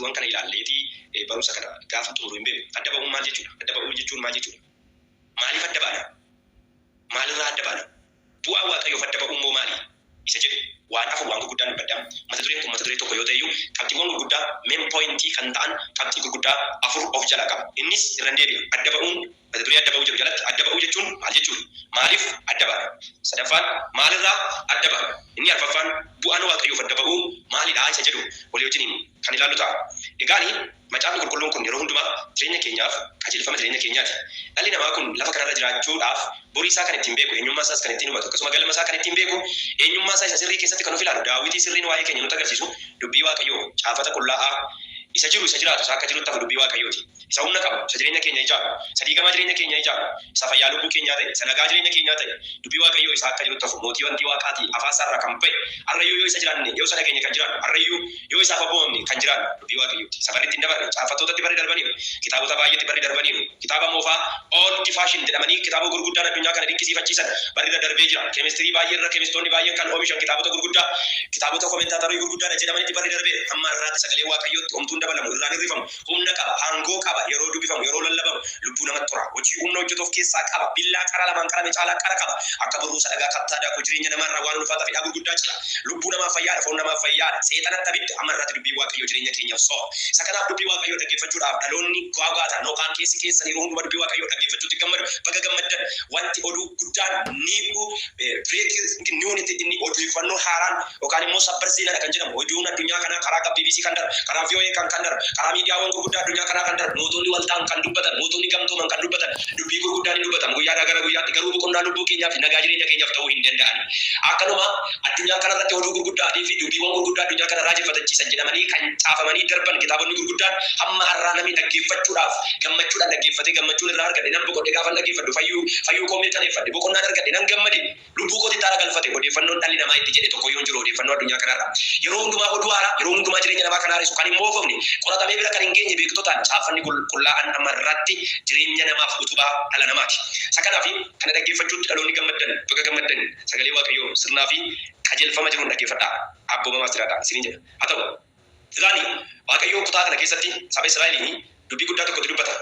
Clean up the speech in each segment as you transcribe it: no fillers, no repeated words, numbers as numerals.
qabxiiwwan kana ilaalleetii barumsa kana gaafa xumuru hin beeku. Adda ba'uun maal jechuudha? Adda ba'uu jechuun maal jechuudha? Maaliif adda baana? Maalirraa adda baana? Bu'aa Waaqayyoof adda ba'uun moo maali? Isa jedhu waan afur waan gurguddaan dubbaddaa. Mata dureen kun mata duree tokko yoo ta'e iyyuu qabxiiwwan gurguddaa main pointii kan ta'an qabxii gurguddaa afur of jalaa qaba. Innis irra deebi'a. Adda ba'uun mata duree adda ba'uu jedhu jalatti adda ba'uu jechuun maal jechuudha? Maaliif adda baana? Sadaffaan maalirraa adda baana? Inni arfaffaan bu'aan Waaqayyoof adda ba'uu maalidha isa jedhu walii wajjiniin kan ilaallu ta'a. Egaani macaafni qulqulluun kun yeroo hundumaa jireenya keenyaaf qajeelfama jireenya keenyaati. Dhalli namaa kun lafa kanarra jiraachuudhaaf borii isaa kan ittiin beeku, eenyummaa isaas kan ittiin hubatu, akkasuma galma isaa kan ittiin beeku, eenyummaa isaa isa sirrii keessatti kan of ilaalu. Daawitii sirriin waa'ee keenya nutti agarsiisu dubbii Waaqayyoo caafata qullaa'aa isa jiru isa jiraatu isa akka jirutti hafu dubbii Waaqayyooti. Isa humna qabu, isa jireenya keenya ijaaru, isa diigamaa jireenya keenya ijaaru, isa fayyaa lubbuu keenyaa ta'e, isa nagaa jireenya keenyaa ta'e, dubbii Waaqayyoo isa akka jirutti hafu mootii wanti Waaqaati afaan isaarraa kan ba'e, harrayyuu yoo isa jiraanne yoo isa dhageenya kan jiraannu, harrayyuu yoo isaaf abboomamne kan jiraannu dubbii Waaqayyooti. Isa barri ittiin dabarre caafatootatti barri darbaniiru, kitaabota baay'eetti barri darbaniiru, kitaaba moofaa old fashioned jedhamanii kitaaba gurguddaan addunyaa kana dinqisiifachiisan barri darbee jira. Keemistirii baay'ee irra keemistoonni baay'een kan oomishan kitaabota gurguddaa, kitaabota koomentaatarii gurguddaadha jedhamanitti barri darbee amma irraatti sagalee Waaqayyootti homtuun dabalamu irraan hirrifamu humna qaba, hangoo qaba, yeroo dubbifamu yeroo lallabamu lubbuu namatti tora. Hojii humna hojjetu of keessaa qaba, billaa qara lamaan qarame caalaa qara qaba. Akka burruusa dhagaa kattaa daakuu jireenya namaarraa waan ulfaataa fi gurguddaa jira. Lubbuu namaaf fayyaadha, foon namaaf fayyaadha. Seexanatti abidda amma irratti dubbii Waaqayyoo jireenya keenyaaf soora. Isa kanaaf dubbii Waaqayyoo dhaggeeffachuudhaaf dhaloonni gaagaata yookaan keessi keessan yeroo hundumaa dubbii Waaqayyoo dhaggeeffachuutti gammadu baga gammaddan. Wanti oduu guddaan niiku breaking news inni odeeffannoo haaraan yookaan immoo sabbar seenaadha kan jedhamu. Oduun addunyaa kanaa karaa BBC kan darbu, karaa VOA kan darbu, karaa miidiyaawwan gurguddaa addunyaa kanaa kan darbu, mootonni waltaan kan dubbatan, mootonni gamtooman kan dubbatan, dubbii gurguddaan ni dubbatan. Guyyaadhaa gara guyyaatti garuu boqonnaa lubbuu keenyaaf nagaa jireenya keenyaaf ta'uu hin danda'an. Akkanuma addunyaa kanarratti oduu gurguddaatii fi dubbiiwwan gurguddaa addunyaa kana raajeffachiisan jedhamanii kan caafamanii darban kitaabonni gurguddaan hamma har'aa namni dhaggeeffachuudhaaf gammachuudhaan dhaggeeffatee gammachuun irraa argadhe nan boqodhe gaafa dhaggeeffadhu fayyuu koo mirkaneeffadhe boqonnaan argadhe nan gammade lubbuu kootti taara galfate. Odeeffannoon dhalli namaa itti jedhe tokko yoo hin jiru odeeffannoo addunyaa kanarra yeroo hundumaa oduu haaraa yeroo hundumaa jireenya namaa kan haarisu kan hin moofofne qoratamee bira kan hin geenye beektotaan caafanni qulqullaa'an amarratti jireenya namaaf utubaa dhala namaati. Isa kanaaf kana dhaggeeffachuutti dhaloonni gammaddan baga gammaddan sagalee Waaqayyoo sirnaa fi qajeelfama jiruun dhaggeeffadhaa abboomamaa jiraadha isiniin jedha. Haa ta'u egaani Waaqayyoo kutaa kana keessatti saba Israa'eliin dubbii guddaa tokkotti dubbata.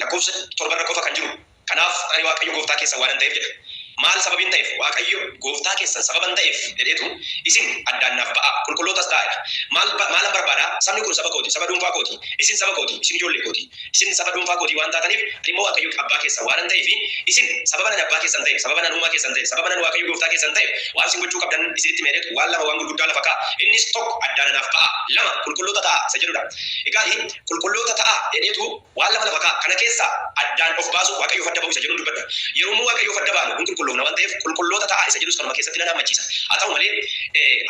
Lakkoofsa 7 qofa kan jiru. Kanaaf ani Waaqayyo gooftaa keessan waan ta'eef jedha. Maal sababiin ta'eef Waaqayyo gooftaa keessan sababan ta'eef jedheetu isin addaan naaf ba'a qulqullootas ta'edha. Maalan barbaada sabni kun saba kooti, saba dhuunfaa kooti, isin saba kooti, isin ijoollee kooti, isin saba dhuunfaa kooti waan taataniif immoo Waaqayyo abbaa keessan waan ta'eef isin sababa nan abbaa keessan ta'e, sababa nan uumaa keessan ta'e, sababa nan Waaqayyo gooftaa keessan ta'e waan isin gochuu qabdan isinitti meedeetu waan lama waan gurguddaa lafa ka'a. Innis tokko addaan naaf ba'a, lama qulqulloota ta'a isa jedhudha. Egaa qulqulloota ta'a jedheetu waan lama lafa ka'a. Kana keessa addaan of baasu Waaqayyo adda ba'u isa jedhuun dubbadha. Yeroo Waaqayyo adda baanu kun qulqulloofna waan ta'eef qulqulloota ta'a isa jedhus kanuma keessatti nama hammachiisa. Haa ta'u malee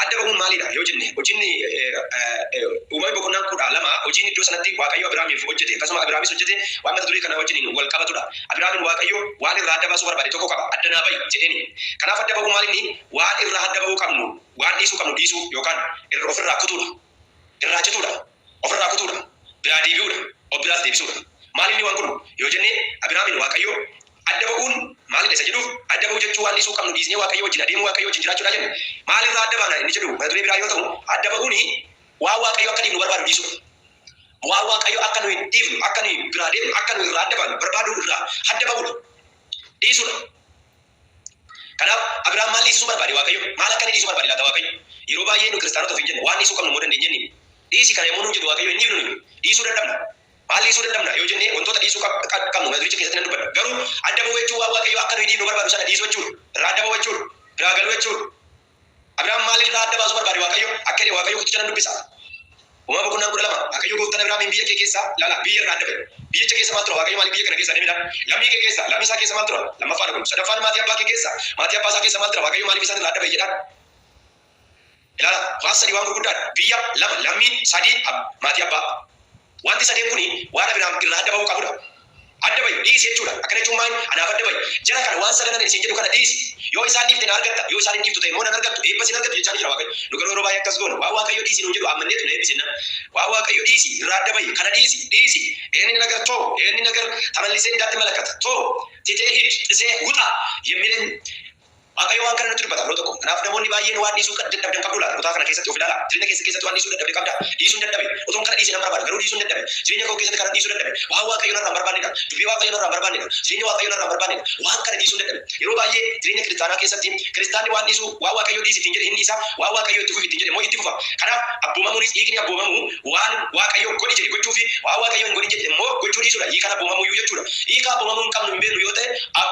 adda ba'uun maalidha yoo jenne hojiin uumamni boqonnaan 12 hojiin iddoo sanatti Waaqayyo Abrahaamiif hojjete akkasuma Abrahaamis hojjete waan mata duree kana wajjiniin wal qabatudha. Abrahaamin Waaqayyo waan irraa adda baasuu barbaade tokko qaba adda naa ba'i jedheeni. Kanaaf adda ba'uu maalinni waan irraa adda ba'uu qabnu waan dhiisuu qabnu dhiisuu yookaan ofirraa kutuudha, irraa cituudha, ofirraa kutuudha, biraa deebi'uudha, of biraas deebisuudha. Maalinni waan kun yoo jenne Abrahaamin Waaqayyo adda ba'uun maalidha isa jedhuuf adda ba'uu jechuun waan dhiisuu qabnu dhiisnee Waaqayyo wajjin adeemuu Waaqayyo wajjin jiraachuudha jennu. Maalirraa adda baana inni jedhu mata duree biraa yoo ta'u adda ba'uuni waan Waaqayyo akka dhiifnu barbaadu dhiisuudha. Waan Waaqayyo akka nuyi dhiifnu akka nuyi biraa deemnu akka nuyi irraa adda baanu barbaadu irraa adda ba'uudha dhiisuudha. Kanaaf Abrahaam maal dhiisuu barbaade Waaqayyo maal akka inni dhiisuu barbaade laata Waaqayyo yeroo baay'ee nu kiristaanota ofiin jenna waan dhiisuu qabnu moo dandeenye jenni dhiisi kana yommuu nu jedhu Waaqayyo inni nu dhiisuu dadhabna. Maal dhiisuu dadhabna yoo jenne wantoota dhiisuu qabnu mata duree keessatti nan dubbadha. Garuu adda ba'uu jechuun waan Waaqayyo akka nuyi dhiifnu barbaadu sana dhiisuu jechuudha. Irraa adda ba'uu jechuudha. Biraa galuu jechuudha. Abrahaam maal irraa adda baasuu barbaade Waaqayyo akka inni Waaqayyo kutucha nan dubbisa. Uumama boqonnaan 12 Waaqayyo gooftaan Abrahaamiin biyya kee keessa laala biyya irraa adda ba'e. Biyya keessa maal tura Waaqayyo maal biyya kana keessa deemedha. Lammii kee keessa lammii isaa keessa maal tura lammaffaan kun sadaffaan maatii abbaa kee keessa maatii abbaa isaa keessa maal tura Waaqayyo maaliif isaan irraa adda ba'e jedhaan. Ilaala waan sadii waan gurguddaadha. Biyya lama lammii sadii maatii abbaa. Wanti sadeen kuni waan Abrahaam irraa adda ba'uu qabudha. Adda ba'i dhiisi jechuudha. Akkana jechuun maal anaaf adda ba'i. Jara kana waan sadanan isin jedhu kana dhiisi. Yoo isaan dhiifte na argatta yoo isaan hin dhiiftu ta'e immoo nan argattu eebba sin argattu jechaa jira Waaqayyo. Nu garuu yeroo baay'ee akkas goona waan Waaqayyo dhiisi nuun jedhu ammanneetu na eebbisinna. Waan Waaqayyo dhiisi irraa adda ba'i kana dhiisi. Inni nagar too inni nagar tamallisee እንዳትመለከት too titee hid xisee wuxa የሚልን Waaqayyo waan kana nutti dubbata yeroo tokko. Kanaaf namoonni baay'een waan dhiisuu dadhabdan qabdu laata. Kutaa kana keessatti of ilaala. Jireenya keessatti waan dhiisuu dadhabde qabda. Dhiisuun dadhabe. Utuun kana dhiisee nama barbaada. Garuu dhiisuun dadhabe. Jireenya koo keessatti kana dhiisuu dadhabe. Waan waaqayyo narraa barbaadnedha. Dubbii waaqayyo narraa barbaadnedha. Jireenya waaqayyo narraa barbaadnedha. Waan kana dhiisuun dadhabe. Yeroo baay'ee jireenya kiristaanaa keessatti kiristaanni waan dhiisuu waan waaqayyo dhiisitiin jedhe inni isa waan waaqayyo itti fufitiin jedhe moo itti fufa. Kanaaf abboomamuunis dhiigni abboomamu waan waaqayyo godhi jedhe gochuu fi waan waaqayyo hin godhin jedhe immoo gochuu dhiisuudha. Hiika abboomamu iyyuu jechuudha. Hiika abboomamu hin qabnu hin beeknu yoo ta'e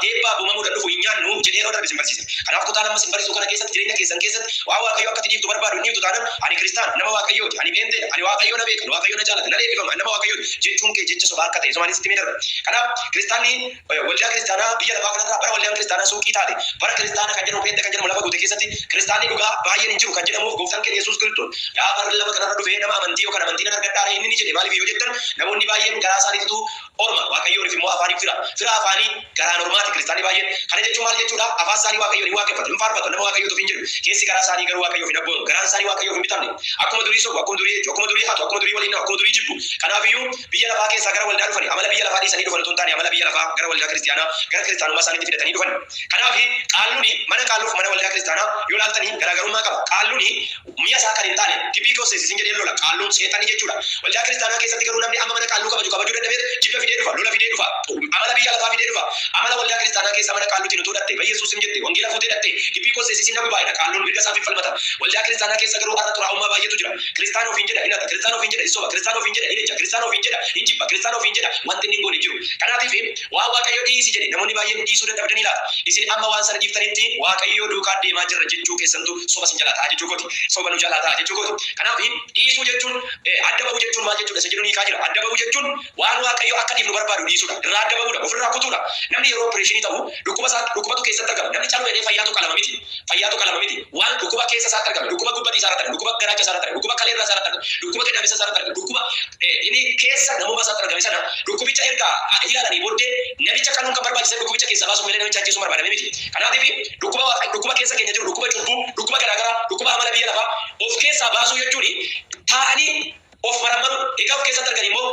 eebba abboomamu dhufu hin nyaannu jedhee yeroo darbe sin barsiise. Kanaaf kutaa nama sin barsiisuu kana keessatti jireenya keessan keessatti waan waaqayyo akka dhiiftu barbaadu inni dhiiftu taanaan ani kiristaan nama waaqayyooti ani beentee ani waaqayyo na beeka waaqayyo na jaalata na eebbifama nama waaqayyooti jechuun kee jecha sobaa akka ta'e somaanis itti midharra. Kanaaf kiristaanni waldaa kiristaanaa biyya lafaa kanarraa bara waldaan kiristaanaa suuqii taate bara kiristaana kan jedhamu peente kan jedhamu lafa guute keessatti kiristaanni dhugaa baay'een hin jiru kan jedhamuuf gooftaan keenya Yesuus Kiristoos gaafa lafa kanarra dhufee nama amantii yookaan amantiin argadhaare inni ni jedhe maaliif yoo jettan namoonni baay'een garaa isaaniitu orma waaqayyoon immoo afaaniif fira afaanii garaan ormaati kiristaanni baay'een kana jechuun maal jechuudha afaan isaanii waaqayyoon hin waaqeffatu hin faarfatu nama waaqayyootu hin jedhu keessi garaa isaanii garuu waaqayyoof hin abboonu garaan isaanii waaqayyoof hin bitamne akkuma durii sobu akkuma durii jechu akkuma durii hatu akkuma durii waliin akkuma durii jibbu kanaafiyyuu biyya lafaa keessaa gara waldaa dhufani amala biyya lafaa dhiisanii dhufan otoo hin taane amala biyya lafaa gara waldaa kiristaanaa gara kiristaanummaa isaaniitti fidatanii dhufan. Kanaafi qaalluuni mana qaalluuf mana waldaa kiristaanaa yoo laaltanii garaagarummaa qaba. Qaalluuni mi'a isaa kan hin taane dibbii koosseesisin jedhee lola qaalluun seexanii jechuudha. Waldaa kiristaanaa keessatti garuu namni amma mana qaalluu kabajuu dadhabee jibba fidee dhufa lola fidee dhufa amala biyya lafaa fidee dhufa amala waldaa kiristaanaa keessa mana qaalluutiin utoo dhatte Yesuus hin jette wangeela fuutee dhatte dibbii koosseesisin nama baay'ina qaalluun mirga isaa fi falmata. Waldaa kiristaanaa keessa garuu har'a xuraa'ummaa baay'eetu jira. Kiristaanoo ofiin jedha hinata kiristaanoo ofiin jedha isoba kiristaanoo ofiin jedha hinecha kiristaanoo ofiin jedha hinjibba kiristaanoo ofiin jedha wanti inni hin goone jiru. Kanaatiif waan waaqayyo dhiisi jedhe namoonni baay'een dhiisuu dadhabdanii laata. Isin amma waan sana dhiiftanitti waaqayyo duukaa deemaa jirra jechuu keessantu soba sin jalaa ta'a jechuu kooti. Soba nu jalaa ta'a jechuu kooti. Kanaaf dhiisuu jechuun adda bahuu jechuun maal jechuudha isa jedhu ni kaa jira. Adda bahuu jechuun waan waaqayyo akka dhiifnu barbaadu dhiisuudha. Irraa adda bahuudha ofirraa kutuudha. Namni yeroo opereeshinii ta'u dhukkubatu keessatti argama. Namni caluu jedhee fayyaatu qalama miti. Fayyaatu qalama miti. Waan dhukkuba keessa isaatti argama. Dhukkuba gubbatti isaatti argama. Dhukkuba garaacha isaatti argama. Dhukkuba kaleerraa isaatti argama. Dhukkuba gaddaamessa isaatti argama. Dhukkuba inni keessa namummaa isaatti argame sana dhukkubicha erga ilaalanii booddee namicha kanuun kan barbaachise dhukkubicha keessa baasuu malee namicha ajjeesuu barbaadame miti. Kanaatiif dhukkuba keessa keenya jiru dhukkuba cubbuu dhukkuba garaagaraa dhukkuba amala biyya lafaa of keessaa baasuu jechuun taa'anii of marammaru egaa of keessatti argan immoo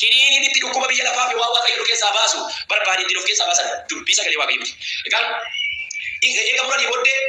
kiniiniin itti dhukkuba biyya lafaa fi waan waaqayyo keessaa baasu barbaade ittiin of keessaa baasan dubbii sagalee waaqayyo miti. Egaa muranii booddee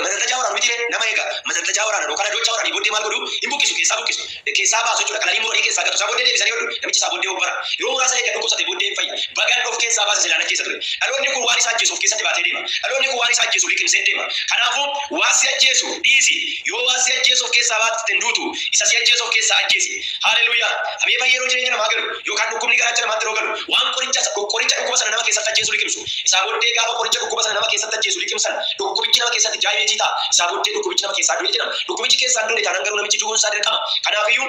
masaltajaa waraanu miti nama eega masaltajaa waraanu yookaan adoocha waraanii booddee maal godhu hin buqqisu keessaa baasu jechuudha. Qalanii muranii keessaa gatu isaa booddee deebisanii godhu namichi isaa booddee hobbara yeroo muraasa eega dhukkubsate booddee hin fayya bagaan of keessaa baase silaa ajjeessa ture. Dhaloonni kun waan isa ajjeesu of keessatti baatee deema. Dhaloonni kun waan isa ajjeesu liqimsee deema. Kanaafuu waan si ajjeesu dhiisi yoo waan si ajjeesu of keessaa baate duutu isa si ajjeesu of keessaa ajjeesi. Haaleluyyaa. Amee fayyeroo jireenya namaa galu yookaan dhukkubni garaacha namaatti yeroo galu waan qoricha dhukkuba sana nama keessatti ajjeesu liqimsu. Isaa booddee gaafa qoricha dhukkuba sana nama keessatti ajjeesu liqimsan dhukkubichi nama keessatti jaayimee jiita. Isaa booddee dhukkubichi nama keessaa du'e jedhama. Dhukkubichi keessaa du'e taanaan garuu namichi du'uun isaa dirqama. Kanaafiyyuu